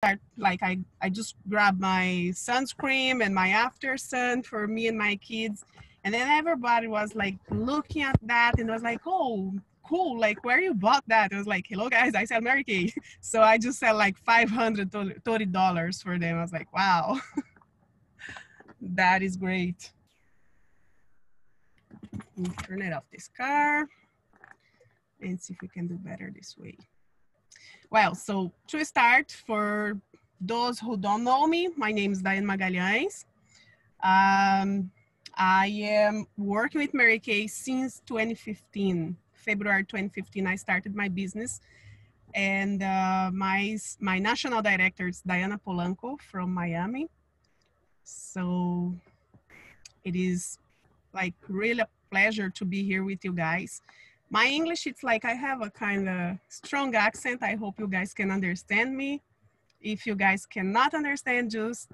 start, like, I just grabbed my sunscreen and my after sun for me and my kids. And then everybody was like looking at that and was like, oh, cool. Like, where you bought that? I was like, hello guys, I sell Mary Kay. So I just sell like $530 for them. I was like, wow, that is great. Turn it off this car and see if we can do better this way. Well, so to start, for those who don't know me, my name is Daiane Magalhães. I am working with Mary Kay since 2015. February 2015, I started my business. And my national director is Diana Polanco from Miami. So it is like really a pleasure to be here with you guys. My English, it's like I have a kind of strong accent. I hope you guys can understand me. If you guys cannot understand, just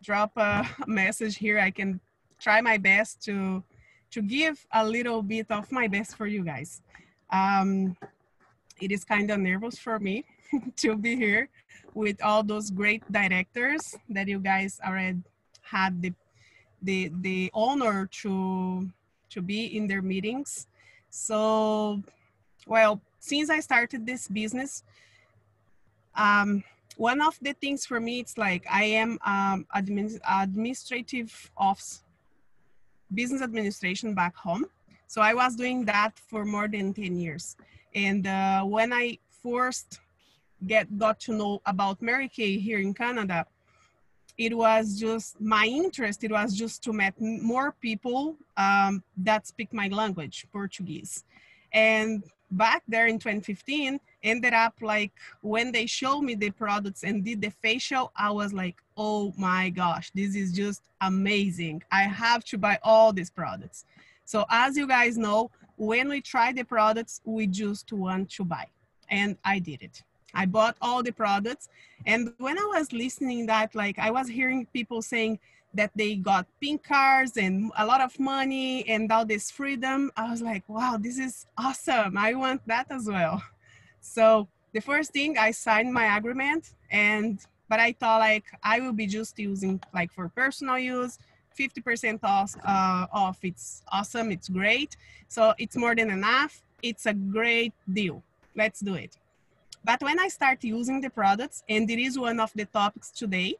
drop a message here. I can try my best to give a little bit of my best for you guys. It is kind of nervous for me to be here with all those great directors that you guys already had the honor to be in their meetings. So, well, since I started this business, one of the things for me, it's like I am administrative office, business administration back home. So I was doing that for more than 10 years. And when I first got to know about Mary Kay here in Canada, it was just my interest. It was just to meet more people that speak my language, Portuguese. And back there in 2015, ended up like when they showed me the products and did the facial, I was like, oh my gosh, this is just amazing. I have to buy all these products. So as you guys know, when we try the products, we just want to buy. And I did it. I bought all the products. And when I was listening that, like I was hearing people saying that they got pink cars and a lot of money and all this freedom, I was like, wow, this is awesome. I want that as well. So the first thing, I signed my agreement, but I thought like I will be just using like for personal use, 50% off. It's awesome. It's great. So it's more than enough. It's a great deal. Let's do it. But when I start using the products, and it is one of the topics today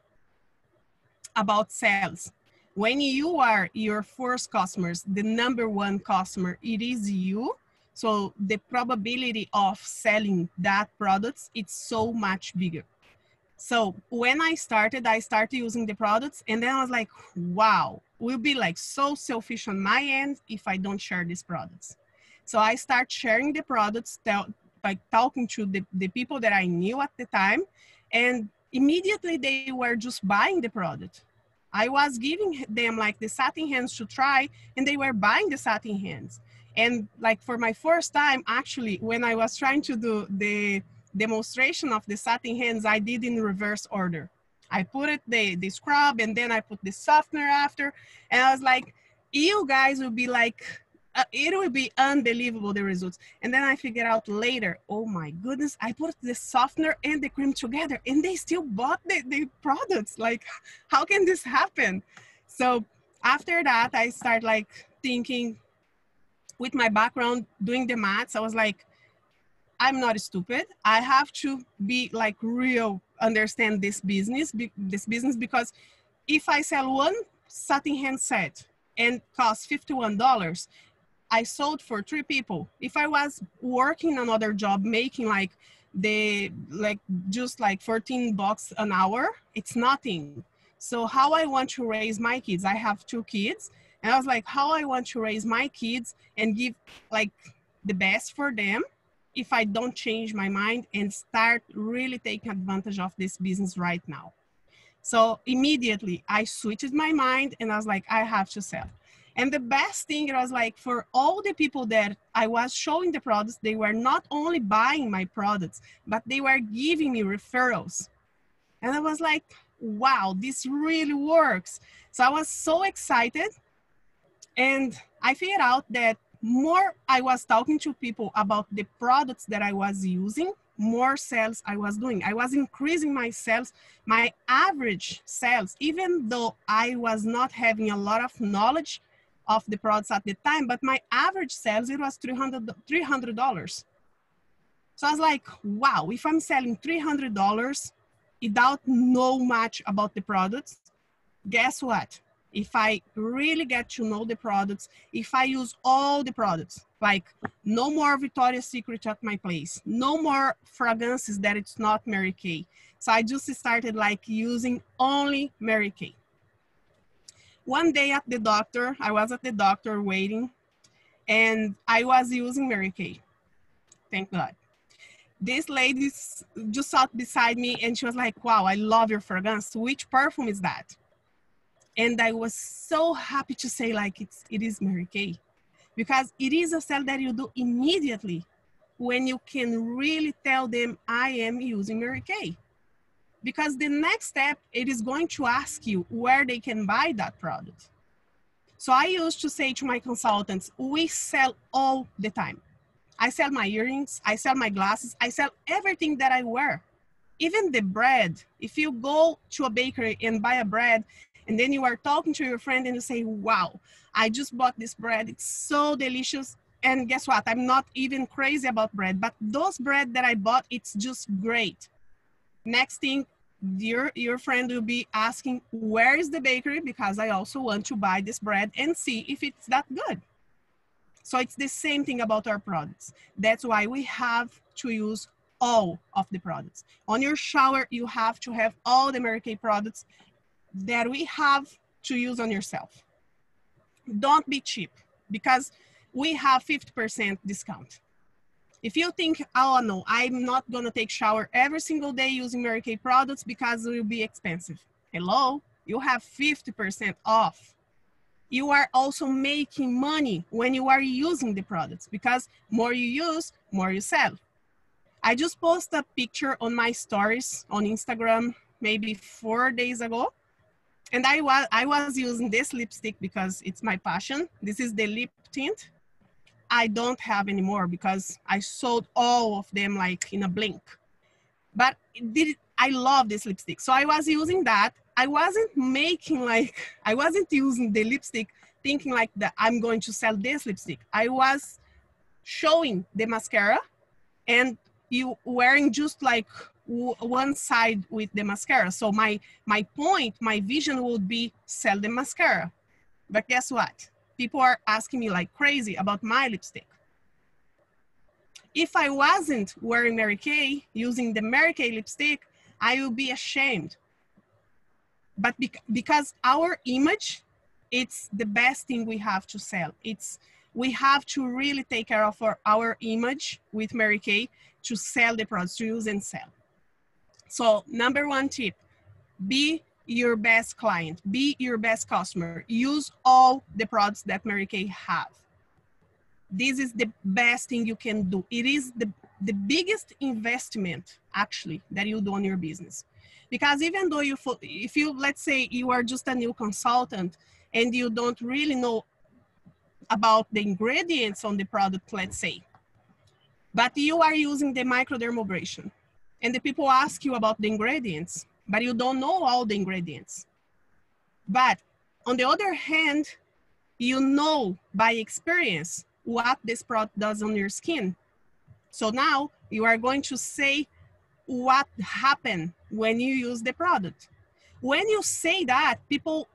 about sales, when you are your first customers, the number one customer, it is you. So the probability of selling that products, it's so much bigger. So when I started using the products, and then I was like, wow, we'll be like so selfish on my end if I don't share these products. So I start sharing the products, like talking to the people that I knew at the time, and immediately they were just buying the product. I was giving them like the satin hands to try, and they were buying the satin hands. And like for my first time, actually, when I was trying to do the demonstration of the satin hands, I did in reverse order. I put it the scrub, and then I put the softener after, and I was like, you guys will be like, it will be unbelievable, the results. And then I figured out later, oh my goodness, I put the softener and the cream together and they still bought the products. Like, how can this happen? So after that, I started like thinking with my background, doing the maths, I was like, I'm not stupid. I have to be like real, understand this business because if I sell one satin hand set and costs $51, I sold for 3 people. If I was working another job, making like just like $14 an hour, it's nothing. So how I want to raise my kids, I have 2 kids, and I was like, how I want to raise my kids and give like the best for them if I don't change my mind and start really taking advantage of this business right now. So immediately I switched my mind and I was like, I have to sell. And the best thing, it was like for all the people that I was showing the products, they were not only buying my products, but they were giving me referrals. And I was like, wow, this really works. So I was so excited. And I figured out that more I was talking to people about the products that I was using, more sales I was doing. I was increasing my sales, my average sales, even though I was not having a lot of knowledge of the products at the time, but my average sales, it was $300. So I was like, wow, if I'm selling $300 without know much about the products, guess what? If I really get to know the products, if I use all the products, like no more Victoria's Secret at my place, no more fragrances that it's not Mary Kay. So I just started like using only Mary Kay. One day at the doctor, I was at the doctor waiting, and I was using Mary Kay. Thank God. This lady just sat beside me and she was like, wow, I love your fragrance. Which perfume is that? And I was so happy to say like, it is Mary Kay, because it is a sale that you do immediately when you can really tell them I am using Mary Kay. Because the next step, it is going to ask you where they can buy that product. So I used to say to my consultants, we sell all the time. I sell my earrings, I sell my glasses, I sell everything that I wear. Even the bread. If you go to a bakery and buy a bread, and then you are talking to your friend and you say, wow, I just bought this bread. It's so delicious. And guess what? I'm not even crazy about bread, but those bread that I bought, it's just great. Next thing, your friend will be asking, where is the bakery? Because I also want to buy this bread and see if it's that good. So it's the same thing about our products. That's why we have to use all of the products. On your shower, you have to have all the Mary Kay products that we have to use on yourself. Don't be cheap, because we have 50% discount. If you think, oh no, I'm not gonna take shower every single day using Mary Kay products because it will be expensive. Hello, you have 50% off. You are also making money when you are using the products, because more you use, more you sell. I just posted a picture on my stories on Instagram maybe 4 days ago. And I was using this lipstick because it's my passion. This is the lip tint. I don't have anymore because I sold all of them like in a blink. But I love this lipstick. So I was using that. I wasn't using the lipstick thinking like that I'm going to sell this lipstick. I was showing the mascara and you wearing just like one side with the mascara. So my vision would be sell the mascara. But guess what? People are asking me like crazy about my lipstick. If I wasn't wearing Mary Kay, using the Mary Kay lipstick, I would be ashamed. But because our image, it's the best thing we have to sell. We have to really take care of our image with Mary Kay to sell the products, to use and sell. So number one tip, be your best client, be your best customer. Use all the products that Mary Kay have. This is the best thing you can do. It is the biggest investment actually that you do on your business. Because even though if you, let's say you are just a new consultant and you don't really know about the ingredients on the product, let's say, but you are using the microdermabrasion and the people ask you about the ingredients, but you don't know all the ingredients. But on the other hand, you know by experience what this product does on your skin. So now you are going to say what happened when you use the product. When you say that, people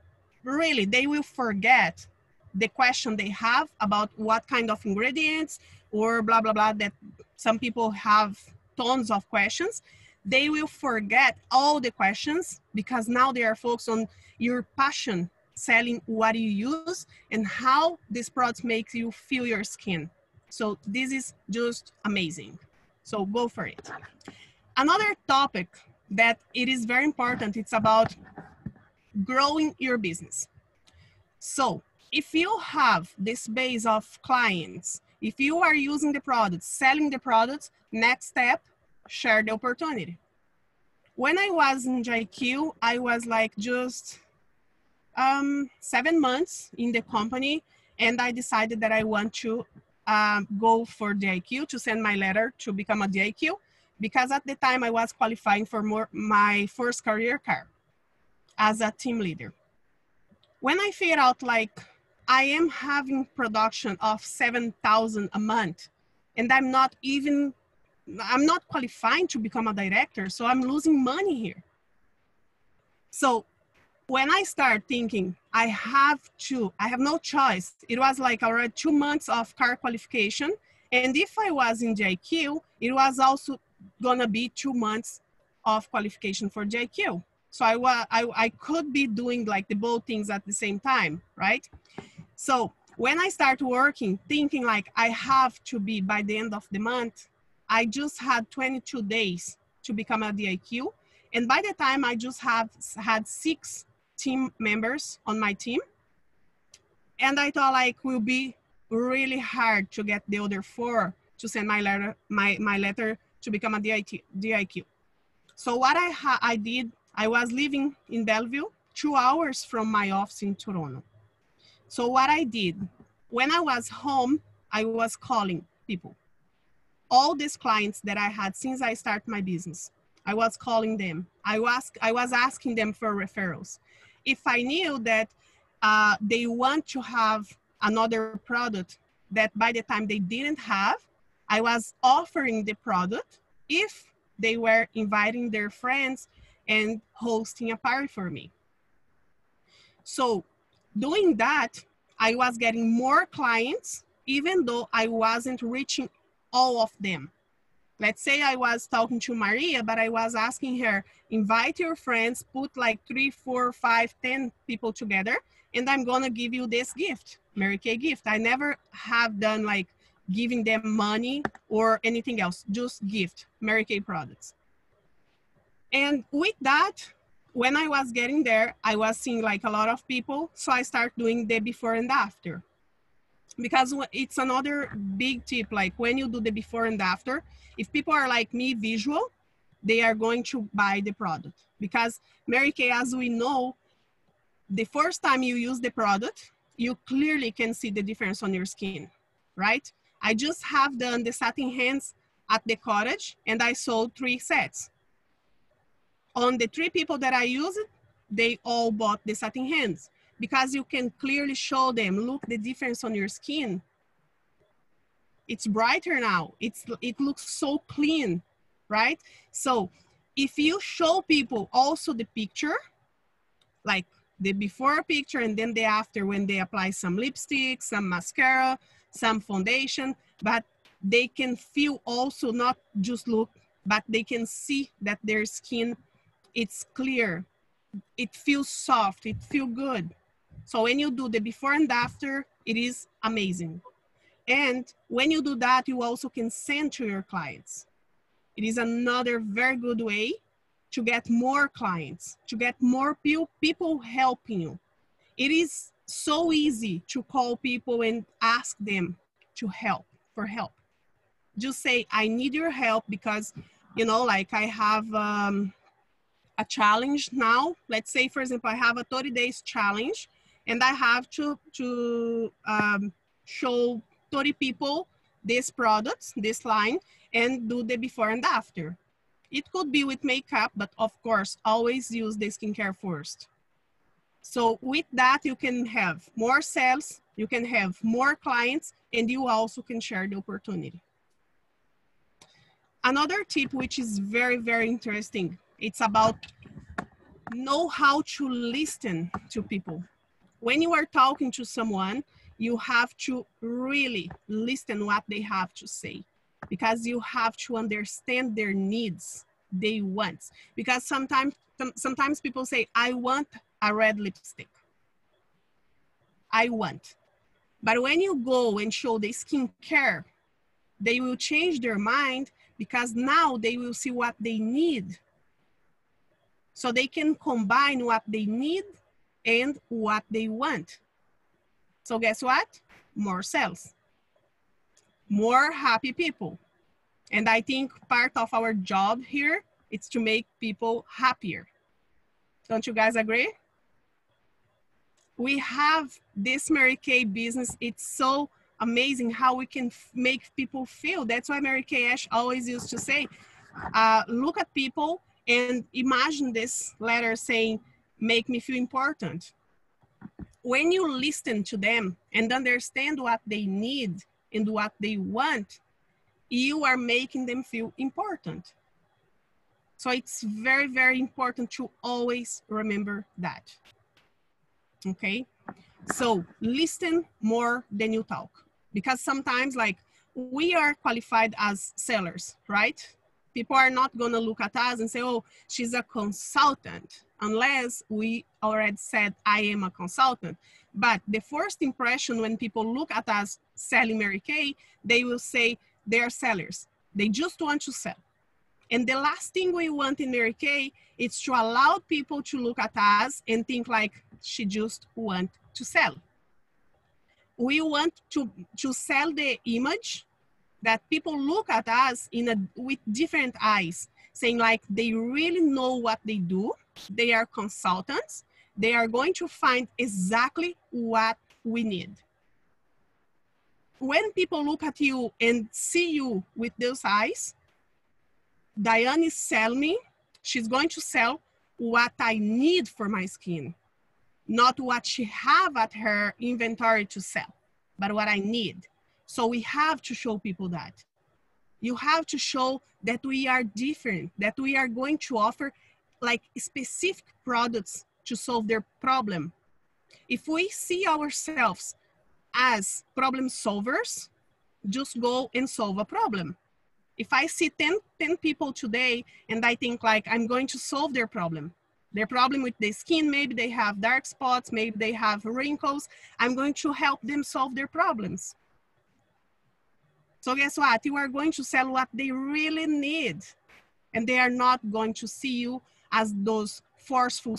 really, they will forget the question they have about what kind of ingredients or blah, blah, blah, that some people have tons of questions. They will forget all the questions because now they are focused on your passion, selling what you use and how this product makes you feel your skin. So this is just amazing. So go for it. Another topic that it is very important, it's about growing your business. So if you have this base of clients, if you are using the products, selling the products, next step, share the opportunity. When I was in JQ, I was like just 7 months in the company, and I decided that I want to go for DIQ, to send my letter to become a DIQ. because at the time I was qualifying for my first career car as a team leader. When I figured out like I am having production of 7,000 a month and I'm not qualifying to become a director, so I'm losing money here. So when I start thinking I have no choice, it was like already 2 months of car qualification. And if I was in JQ, it was also gonna be 2 months of qualification for JQ. So I could be doing like the both things at the same time, right? So when I start working, thinking like I have to be by the end of the month, I just had 22 days to become a DIQ. And by the time I just had 6 team members on my team. And I thought like it will be really hard to get the other 4 to send my letter to become a DIQ. So what I did, I was living in Bellevue, 2 hours from my office in Toronto. So what I did, when I was home, I was calling people. All these clients that I had since I started my business, I was calling them. I was asking them for referrals. If I knew that they want to have another product that by the time they didn't have, I was offering the product if they were inviting their friends and hosting a party for me. So doing that, I was getting more clients, even though I wasn't reaching all of them. Let's say I was talking to Maria, but I was asking her, invite your friends, put like 3, 4, 5, 10 people together, and I'm gonna give you this gift, Mary Kay gift. I never have done like giving them money or anything else, just gift, Mary Kay products. And with that, when I was getting there, I was seeing like a lot of people, so I started doing the before and after. Because it's another big tip, like when you do the before and after, if people are like me, visual, they are going to buy the product. Because Mary Kay, as we know, the first time you use the product, you clearly can see the difference on your skin, right? I just have done the satin hands at the cottage and I sold 3 sets. On the 3 people that I used, they all bought the satin hands because you can clearly show them, look the difference on your skin. It's brighter now. It looks so clean, right? So if you show people also the picture, like the before picture and then the after when they apply some lipstick, some mascara, some foundation, but they can feel also not just look, but they can see that their skin, it's clear, it feels soft, it feels good. So when you do the before and after, it is amazing. And when you do that, you also can send to your clients. It is another very good way to get more clients, to get more people helping you. It is so easy to call people and ask them to help, for help. Just say, I need your help because, you know, like I have a challenge now. Let's say, for example, I have a 30 days challenge and I have to show 30 people this product, this line, and do the before and after. It could be with makeup, but of course, always use the skincare first. So with that, you can have more sales, you can have more clients, and you also can share the opportunity. Another tip, which is very, very interesting, it's about know how to listen to people. When you are talking to someone, you have to really listen what they have to say because you have to understand their needs, they want. Because sometimes people say, I want a red lipstick. I want. But when you go and show the skincare, they will change their mind because now they will see what they need. So they can combine what they need and what they want. So guess what? More sales, more happy people. And I think part of our job here is to make people happier. Don't you guys agree? We have this Mary Kay business. It's so amazing how we can make people feel. That's why Mary Kay Ash always used to say, look at people and imagine this letter saying, make me feel important. When you listen to them and understand what they need and what they want, you are making them feel important. So it's very, very important to always remember that. Okay? So listen more than you talk. Because sometimes, like, we are qualified as sellers, right? People are not gonna look at us and say, oh, she's a consultant, unless we already said, I am a consultant. But the first impression when people look at us selling Mary Kay, they will say they're sellers. They just want to sell. And the last thing we want in Mary Kay is to allow people to look at us and think like she just wants to sell. We want to sell the image that people look at us with different eyes, saying like they really know what they do. They are consultants. They are going to find exactly what we need. When people look at you and see you with those eyes, Diane is selling me. She's going to sell what I need for my skin, not what she have at her inventory to sell, but what I need. So we have to show people that. You have to show that we are different, that we are going to offer like specific products to solve their problem. If we see ourselves as problem solvers, just go and solve a problem. If I see 10 people today and I think like I'm going to solve their problem with the skin, maybe they have dark spots, maybe they have wrinkles, I'm going to help them solve their problems. So guess what? You are going to sell what they really need. And they are not going to see you as those forceful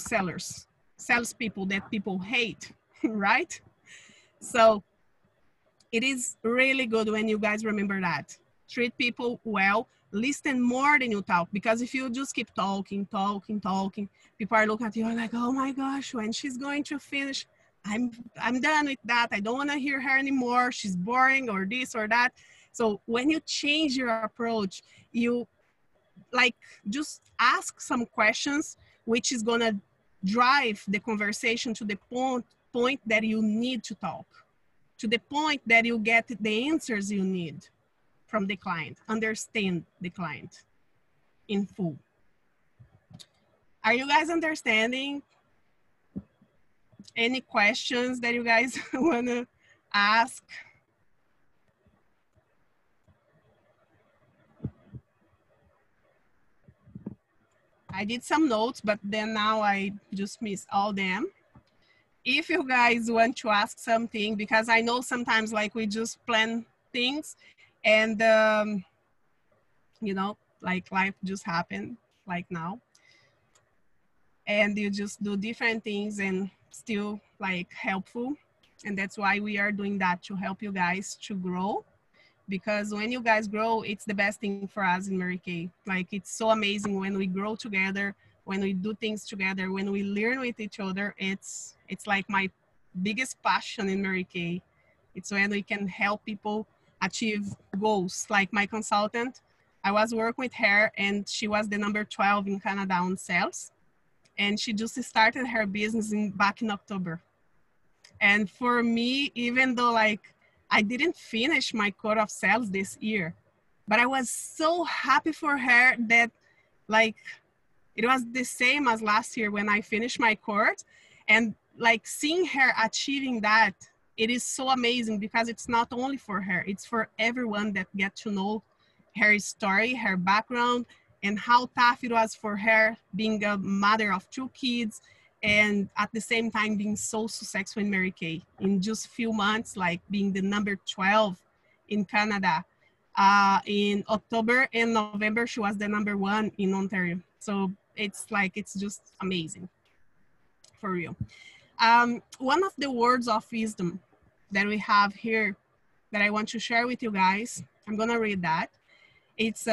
salespeople that people hate, right? So it is really good when you guys remember that. Treat people well, listen more than you talk, because if you just keep talking, people are looking at you like, oh my gosh, when she's going to finish, I'm done with that. I don't want to hear her anymore. She's boring or this or that. So when you change your approach, you like just ask some questions, which is gonna drive the conversation to the point that you need to talk, to the point that you get the answers you need from the client, understand the client in full. Are you guys understanding? Any questions that you guys wanna ask? I did some notes, but then now I just missed all them. If you guys want to ask something, because I know sometimes like we just plan things and you know, like life just happened like now. And you just do different things and still like helpful. And that's why we are doing that, to help you guys to grow. Because when you guys grow, it's the best thing for us in Mary Kay. Like it's so amazing when we grow together, when we do things together, when we learn with each other. It's like my biggest passion in Mary Kay. It's when we can help people achieve goals. Like my consultant, I was working with her and she was the number 12 in Canada on sales. And she just started her business back in October. And for me, even though like I didn't finish my quota of sales this year, but I was so happy for her that like it was the same as last year when I finished my course. And like seeing her achieving that, it is so amazing, because it's not only for her, it's for everyone that get to know her story, her background, and how tough it was for her being a mother of 2 kids and at the same time being so successful in Mary Kay in just a few months, like being the number 12 in Canada. In October and November, she was the number 1 in Ontario. So it's like, it's just amazing, for real. One of the words of wisdom that we have here that I want to share with you guys, I'm gonna read that. It's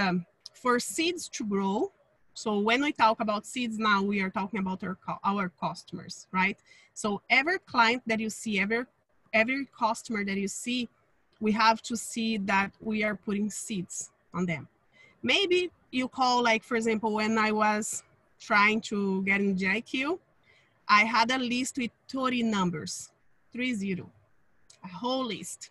for seeds to grow. So when we talk about seeds now, we are talking about our customers, right? So every client that you see, every customer that you see, we have to see that we are putting seeds on them. Maybe you call, like, for example, when I was trying to get in GIQ, I had a list with 30 numbers, 30, a whole list.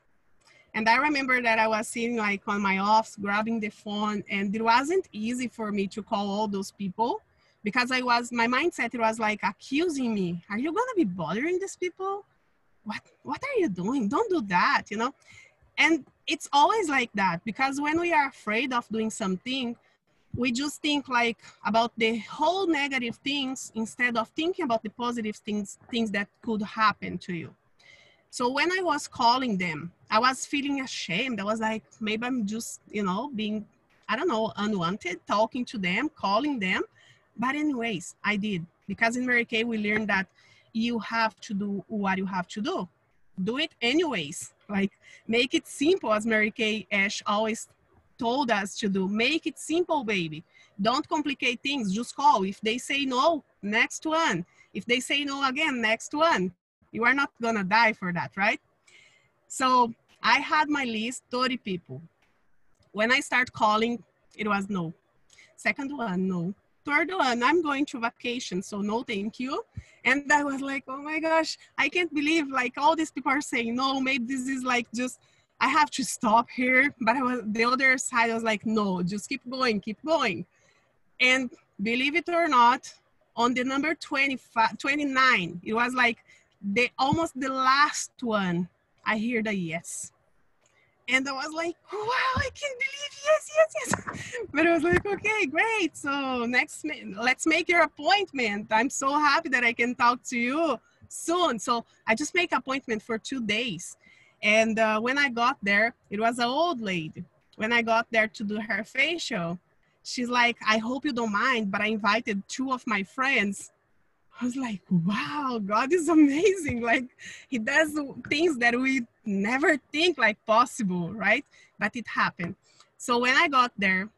And I remember that I was sitting like on my office, grabbing the phone, and it wasn't easy for me to call all those people because my mindset, it was like accusing me. Are you gonna be bothering these people? What are you doing? Don't do that, you know? And it's always like that because when we are afraid of doing something, we just think like about the whole negative things instead of thinking about the positive things that could happen to you. So when I was calling them, I was feeling ashamed. I was like, maybe I'm just, you know, being, I don't know, unwanted, talking to them, calling them. But anyways, I did. Because in Mary Kay, we learned that you have to do what you have to do. Do it anyways. Like, make it simple, as Mary Kay Ash always told us to do. Make it simple, baby. Don't complicate things. Just call. If they say no, next one. If they say no again, next one. You are not gonna die for that, right? So I had my list, 30 people. When I start calling, it was no. Second one, no. Third one, I'm going to vacation, so no thank you. And I was like, oh my gosh, I can't believe like all these people are saying no, maybe this is like just, I have to stop here. But the other side, I was like, no, just keep going, keep going. And believe it or not, on the number 29, it was like almost the last one, I hear the yes. And I was like, wow, I can't believe yes. But I was like, okay, great. So let's make your appointment. I'm so happy that I can talk to you soon. So I just make appointment for 2 days. And when I got there, it was an old lady. When I got there to do her facial, she's like, I hope you don't mind, but I invited 2 of my friends. I was like, wow, God is amazing. Like, he does things that we never think like possible, right? But it happened. So when I got there,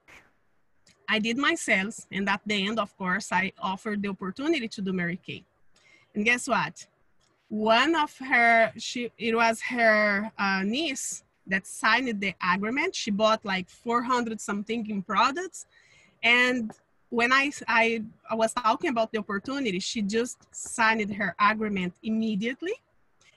I did my sales. And at the end, of course, I offered the opportunity to do Mary Kay. And guess what? One of her, it was her niece that signed the agreement. She bought like 400 something in products. And when I was talking about the opportunity, she just signed her agreement immediately.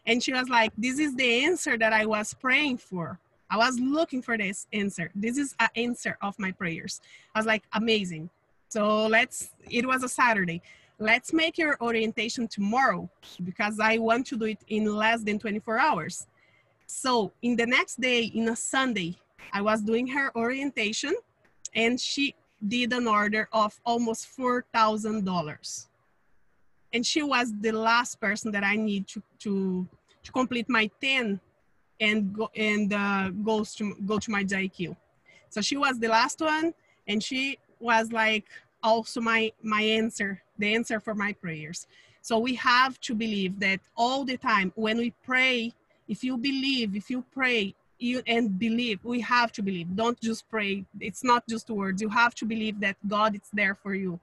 And she was like, this is the answer that I was praying for. I was looking for this answer. This is an answer of my prayers. I was like, amazing. So it was a Saturday. Let's make your orientation tomorrow because I want to do it in less than 24 hours. So in the next day, in a Sunday, I was doing her orientation and she did an order of almost $4,000. And she was the last person that I need to complete my 10 and go to my GIQ. So she was the last one, and she was like also my answer, the answer for my prayers. So we have to believe that all the time when we pray, if you pray, and believe, we have to believe. Don't just pray. It's not just words. You have to believe that God is there for you.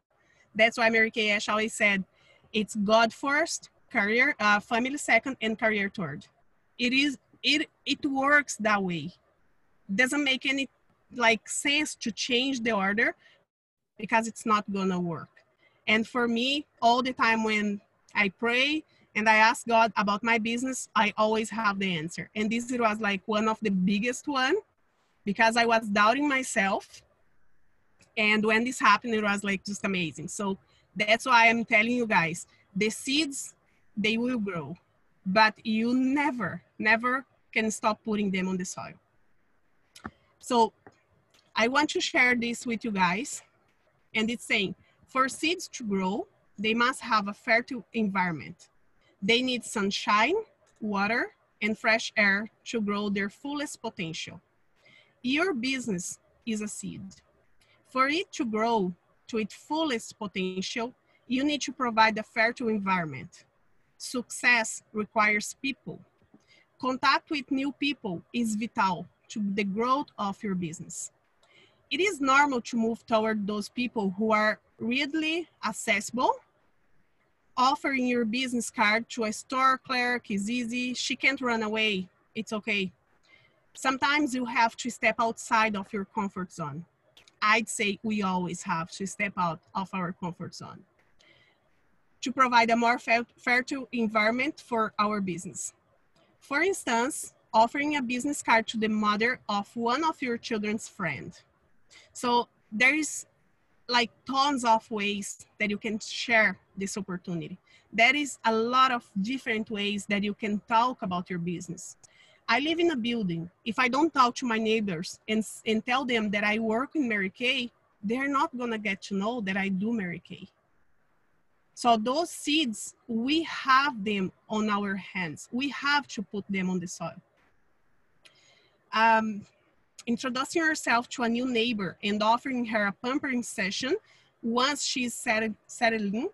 That's why Mary Kay Ash always said, it's God first, career, family second, and career third. It works that way. Doesn't make any like sense to change the order because it's not gonna work. And for me, all the time when I pray and I ask God about my business, I always have the answer. And this was like one of the biggest one because I was doubting myself. And when this happened, it was like just amazing. So that's why I'm telling you guys, the seeds, they will grow, but you never can stop putting them on the soil. So I want to share this with you guys. And it's saying, for seeds to grow, they must have a fertile environment. They need sunshine, water, and fresh air to grow their fullest potential. Your business is a seed. For it to grow to its fullest potential, you need to provide a fertile environment. Success requires people. Contact with new people is vital to the growth of your business. It is normal to move toward those people who are readily accessible. Offering your business card to a store clerk is easy. She can't run away. It's okay. Sometimes you have to step outside of your comfort zone. I'd say we always have to step out of our comfort zone to provide a more fertile environment for our business. For instance, offering a business card to the mother of one of your children's friends. So there is like tons of ways that you can share this opportunity. There is a lot of different ways that you can talk about your business. I live in a building. If I don't talk to my neighbors and tell them that I work in Mary Kay, they're not gonna get to know that I do Mary Kay. So those seeds, we have them on our hands. We have to put them on the soil. Introducing yourself to a new neighbor and offering her a pampering session once she's settling,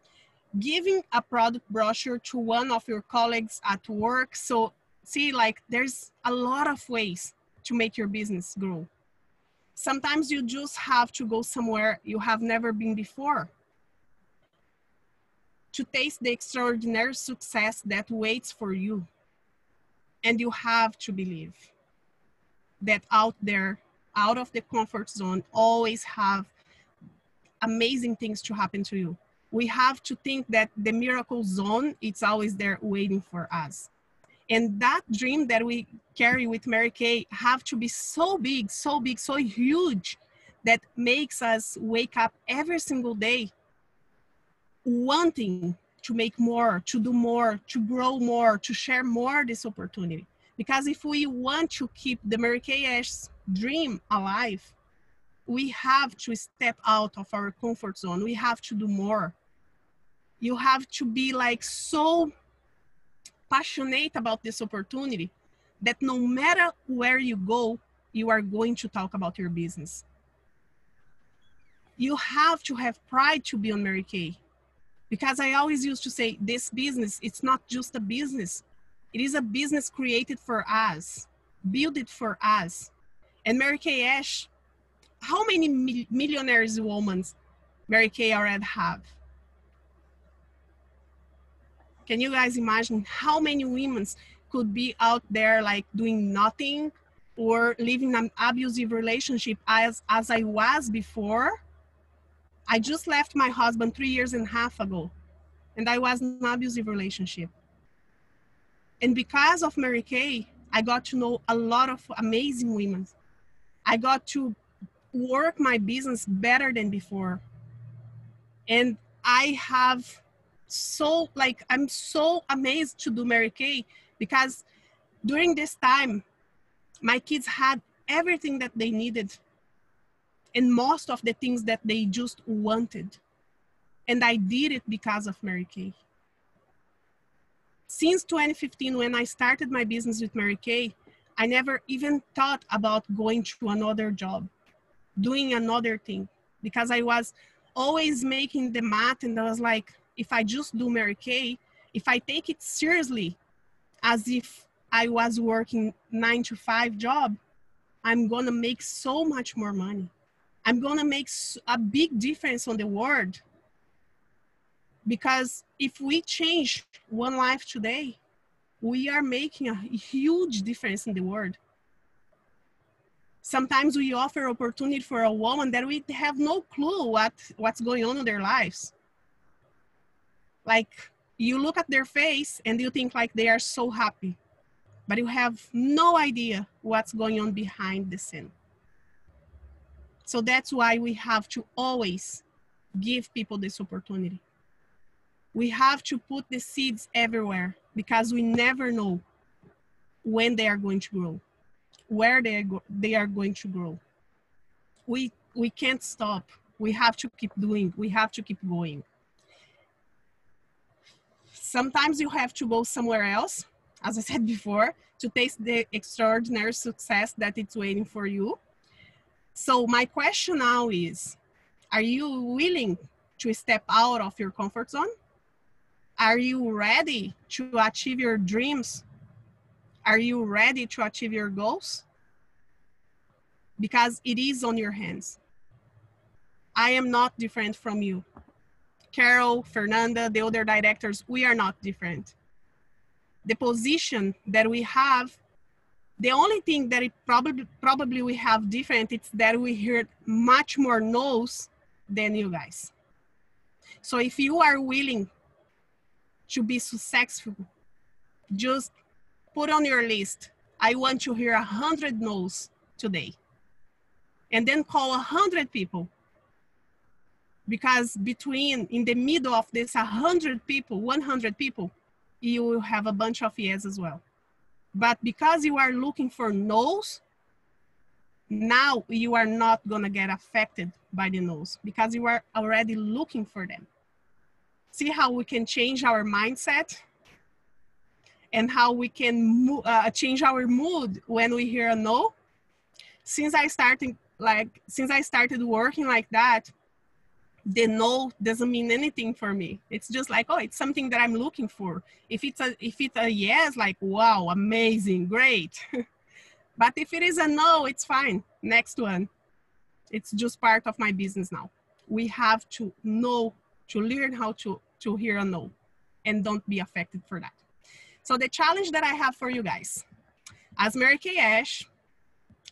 giving a product brochure to one of your colleagues at work. So see, like there's a lot of ways to make your business grow. Sometimes you just have to go somewhere you have never been before to taste the extraordinary success that waits for you. And you have to believe that out there, out of the comfort zone, always have amazing things to happen to you. We have to think that the miracle zone, it's always there waiting for us. And that dream that we carry with Mary Kay have to be so big, so big, so huge that makes us wake up every single day wanting to make more, to do more, to grow more, to share more this opportunity. Because if we want to keep the Mary Kay Ash dream alive, we have to step out of our comfort zone. We have to do more. You have to be like so passionate about this opportunity that no matter where you go, you are going to talk about your business. You have to have pride to be on Mary Kay. Because I always used to say, this business, it's not just a business. It is a business created for us, built it for us. And Mary Kay Ash, how many millionaires women Mary Kay already have? Can you guys imagine how many women could be out there like doing nothing or living an abusive relationship as I was before? I just left my husband 3.5 years ago, and I was in an abusive relationship. And because of Mary Kay, I got to know a lot of amazing women. I got to work my business better than before. And I have I'm so amazed to do Mary Kay because during this time, my kids had everything that they needed and most of the things that they just wanted. And I did it because of Mary Kay. Since 2015, when I started my business with Mary Kay, I never even thought about going to another job, doing another thing, because I was always making the math and I was like, if I just do Mary Kay, if I take it seriously, as if I was working 9-to-5 job, I'm gonna make so much more money. I'm gonna make a big difference on the world. Because if we change one life today, we are making a huge difference in the world. Sometimes we offer opportunity for a woman that we have no clue what's going on in their lives. Like you look at their face and you think like they are so happy, but you have no idea what's going on behind the scene. So that's why we have to always give people this opportunity. We have to put the seeds everywhere because we never know when they are going to grow, where they are going to grow. We can't stop. We have to keep doing. We have to keep going. Sometimes you have to go somewhere else, as I said before, to taste the extraordinary success that it's waiting for you. So my question now is, are you willing to step out of your comfort zone? Are you ready to achieve your dreams? Are you ready to achieve your goals? Because it is on your hands. I am not different from you. Carol, Fernanda, the other directors, we are not different. The position that we have, The only thing that it probably we have different, it's that we heard much more no's than you guys. So if you are willing to be successful, just put on your list, I want to hear 100 no's today. And then call 100 people. Because in the middle of this 100 people, 100 people, you will have a bunch of yes as well. But because you are looking for no's, now you are not gonna get affected by the no's because you are already looking for them. See how we can change our mindset and how we can change our mood when we hear a no? Since I started working like that, the no doesn't mean anything for me. It's just like, oh, it's something that I'm looking for. If it's a yes, like, wow, amazing, great. But if it is a no, it's fine. Next one. It's just part of my business now. We have to know, to learn how to hear a no and don't be affected for that. So the challenge that I have for you guys, as Mary Kay Ash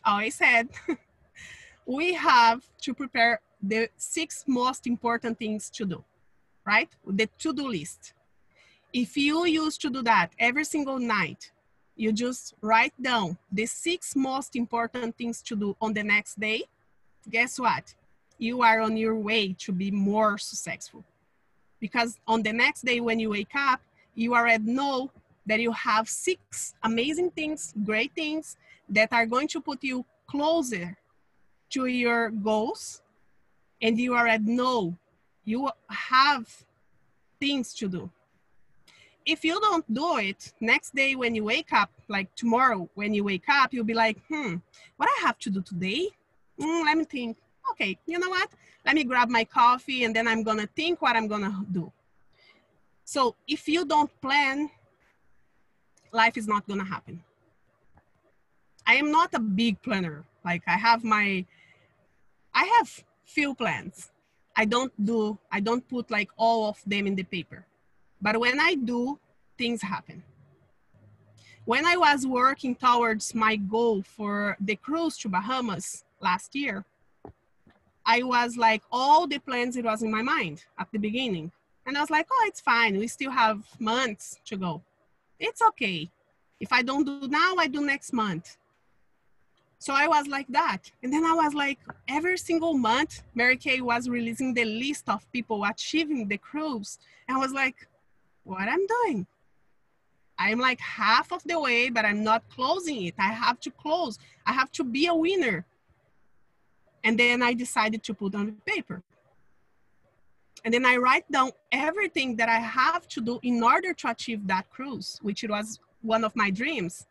always said, we have to prepare the 6 most important things to do, right? The to-do list. If you used to do that every single night, you just write down the 6 most important things to do on the next day, guess what? You are on your way to be more successful. Because on the next day when you wake up, you already know that you have 6 amazing things, great things that are going to put you closer to your goals. And you already know you have things to do. If you don't do it, next day when you wake up, like tomorrow when you wake up, you'll be like, what I have to do today? Let me think. Okay, you know what? Let me grab my coffee and then I'm gonna think what I'm gonna do. So if you don't plan, life is not gonna happen. I am not a big planner. Like I have few plans. I don't put like all of them in the paper. But when I do, things happen. When I was working towards my goal for the cruise to Bahamas last year, I was like, all the plans, it was in my mind at the beginning. And I was like, oh, it's fine. We still have months to go. It's okay. If I don't do now, I do next month. So I was like that. And then I was like, every single month, Mary Kay was releasing the list of people achieving the cruise. And I was like, what I'm doing? I'm like half of the way, but I'm not closing it. I have to close. I have to be a winner. And then I decided to put on the paper. And then I write down everything that I have to do in order to achieve that cruise, which it was one of my dreams.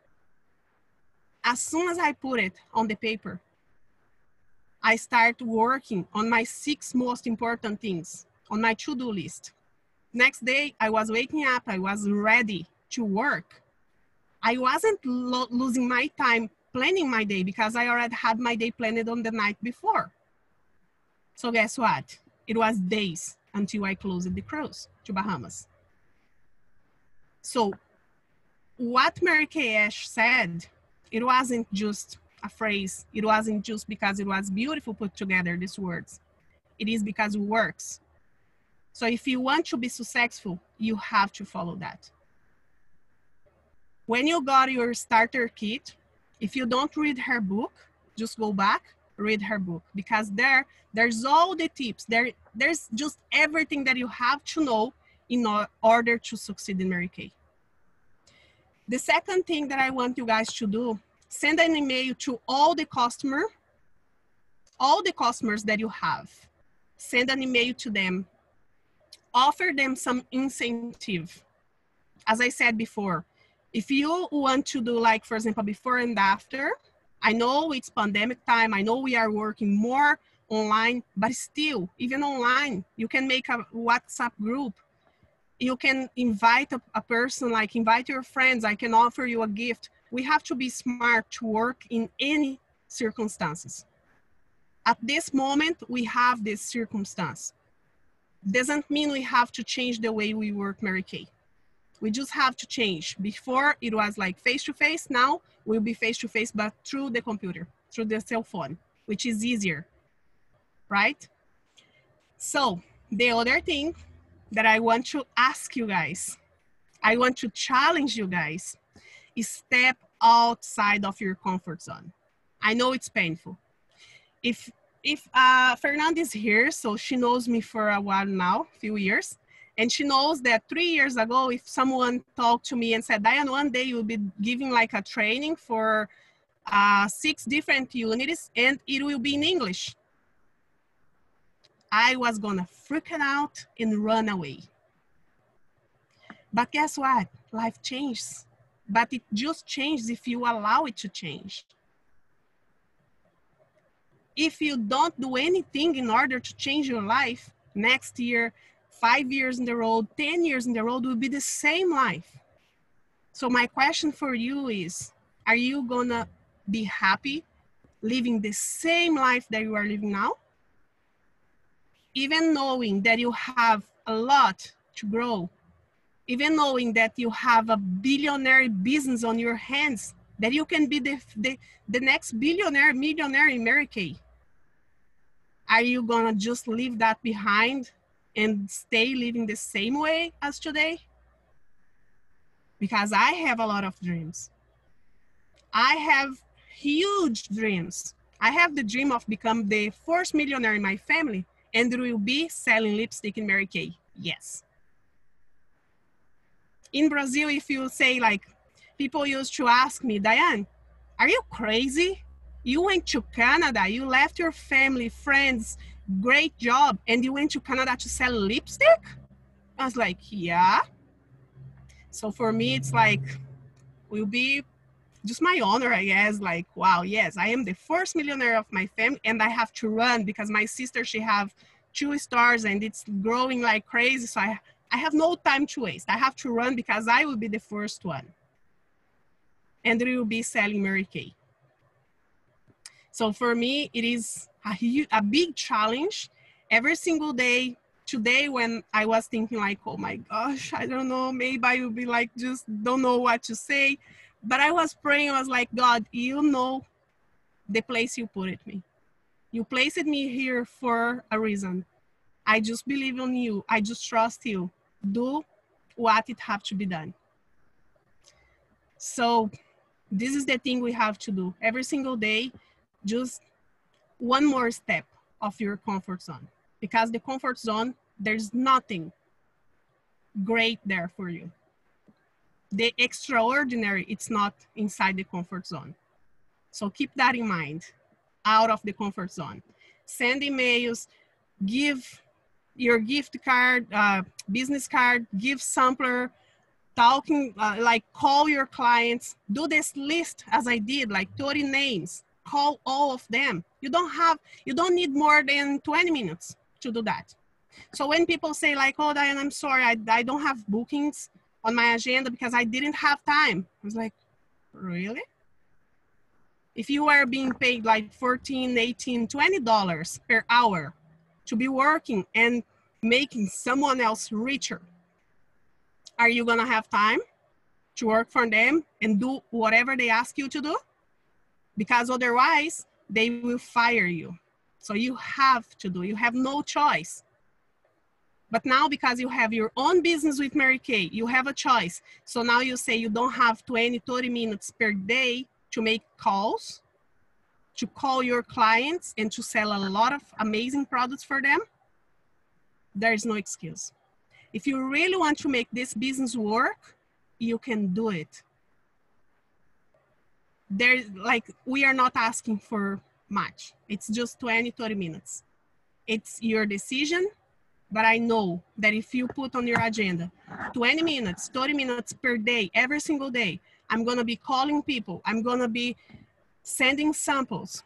As soon as I put it on the paper, I start working on my 6 most important things on my to-do list. Next day, I was waking up, I was ready to work. I wasn't losing my time planning my day because I already had my day planned on the night before. So guess what? It was days until I closed the cruise to Bahamas. So what Mary Kay Ash said, it wasn't just a phrase. It wasn't just because it was beautiful put together, these words. It is because it works. So if you want to be successful, you have to follow that. When you got your starter kit, if you don't read her book, just go back, read her book, because there's all the tips. There's just everything that you have to know in order to succeed in Mary Kay. The second thing that I want you guys to do, send an email to all the customers that you have. Send an email to them. Offer them some incentive. As I said before, if you want to do like, for example, before and after, I know it's pandemic time. I know we are working more online, but still, even online, you can make a WhatsApp group. You can invite a person, like invite your friends. I can offer you a gift. We have to be smart to work in any circumstances. At this moment, we have this circumstance. Doesn't mean we have to change the way we work, Mary Kay. We just have to change. Before it was like face-to-face, now we'll be face-to-face, but through the computer, through the cell phone, which is easier, right? So the other thing that I want to ask you guys, I want to challenge you guys, is step outside of your comfort zone. I know it's painful. If Fernanda is here, so she knows me for a while now, a few years, and she knows that 3 years ago, if someone talked to me and said, Diane, one day you'll be giving like a training for 6 different units and it will be in English, I was gonna freak out and run away. But guess what? Life changes. But it just changes if you allow it to change. If you don't do anything in order to change your life, next year, 5 years in the road, 10 years in the road will be the same life. So my question for you is, are you gonna be happy living the same life that you are living now? Even knowing that you have a lot to grow, even knowing that you have a billionaire business on your hands, that you can be the next billionaire, millionaire in Mary Kay. Are you gonna just leave that behind and stay living the same way as today? Because I have a lot of dreams. I have huge dreams. I have the dream of becoming the first millionaire in my family, and it will be selling lipstick in Mary Kay. Yes. In Brazil, if you say like, people used to ask me, Diane, are you crazy? You went to Canada, you left your family, friends, great job, and you went to Canada to sell lipstick? I was like, yeah. So for me, it's like, will be just my honor, I guess, like, wow, yes, I am the first millionaire of my family, and I have to run because my sister, she have 2 stores and it's growing like crazy. So I have no time to waste. I have to run because I will be the first one. And we will be selling Mary Kay. So for me, it is a big challenge every single day. Today, when I was thinking like, oh my gosh, I don't know, maybe I will be like, just don't know what to say. But I was praying, I was like, God, you know the place you put me. You placed me here for a reason. I just believe in you. I just trust you. Do what it have to be done. So this is the thing we have to do every single day. Just one more step of your comfort zone, because the comfort zone, there's nothing great there for you. The extraordinary, it's not inside the comfort zone. So keep that in mind, out of the comfort zone. Send emails, give your gift card, business card, give sampler, talking, like call your clients, do this list as I did, like 30 names, call all of them. You don't need more than 20 minutes to do that. So when people say like, oh, Diane, I'm sorry, I don't have bookings on my agenda because I didn't have time. I was like, really? If you are being paid like $14, $18, $20 per hour to be working and making someone else richer, are you gonna have time to work for them and do whatever they ask you to do? Because otherwise they will fire you. So you have to do, you have no choice. But now, because you have your own business with Mary Kay, you have a choice. So now you say you don't have 20, 30 minutes per day to make calls, to call your clients and to sell a lot of amazing products for them. There is no excuse. If you really want to make this business work, you can do it. There's like, we are not asking for much. It's just 20, 30 minutes. It's your decision. But I know that if you put on your agenda 20 minutes, 30 minutes per day, every single day, I'm gonna be calling people, I'm gonna be sending samples,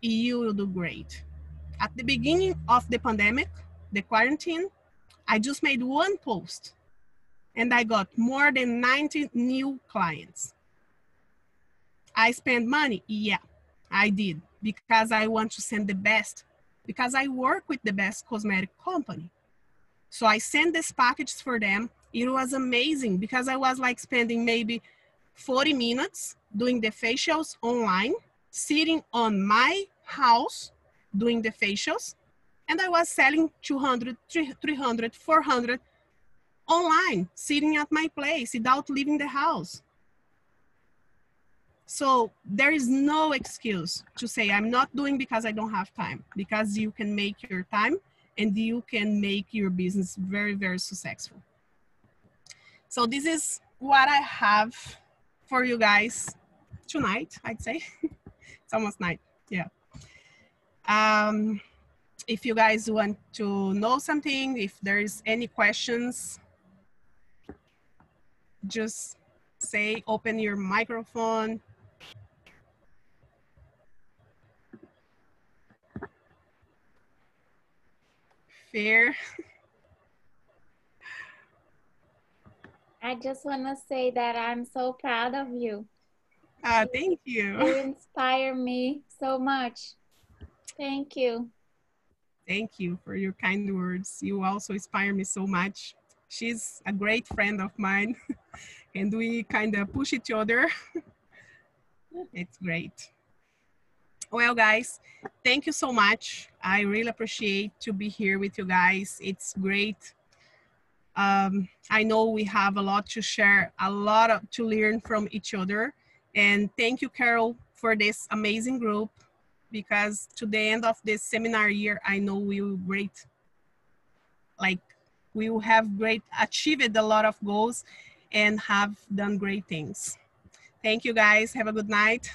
you will do great. At the beginning of the pandemic, the quarantine, I just made one post and I got more than 90 new clients. I spent money? Yeah, I did, because I want to send the best, because I work with the best cosmetic company. So I send these packages for them. It was amazing because I was like spending maybe 40 minutes doing the facials online, sitting on my house doing the facials, and I was selling 200, 300, 400 online, sitting at my place without leaving the house. So there is no excuse to say I'm not doing because I don't have time, because you can make your time and you can make your business very, very successful. So this is what I have for you guys tonight, I'd say. It's almost night, yeah. If you guys want to know something, if there's any questions, just say, open your microphone. Fair. I just want to say that I'm so proud of you. Thank you. You inspire me so much. Thank you. Thank you for your kind words. You also inspire me so much. She's a great friend of mine and we kind of push each other. It's great. Well, guys, thank you so much. I really appreciate to be here with you guys. It's great. I know we have a lot to share, a lot to learn from each other. And thank you, Carol, for this amazing group, because to the end of this seminar year, I know we will we will have achieved a lot of goals and have done great things. Thank you, guys. Have a good night.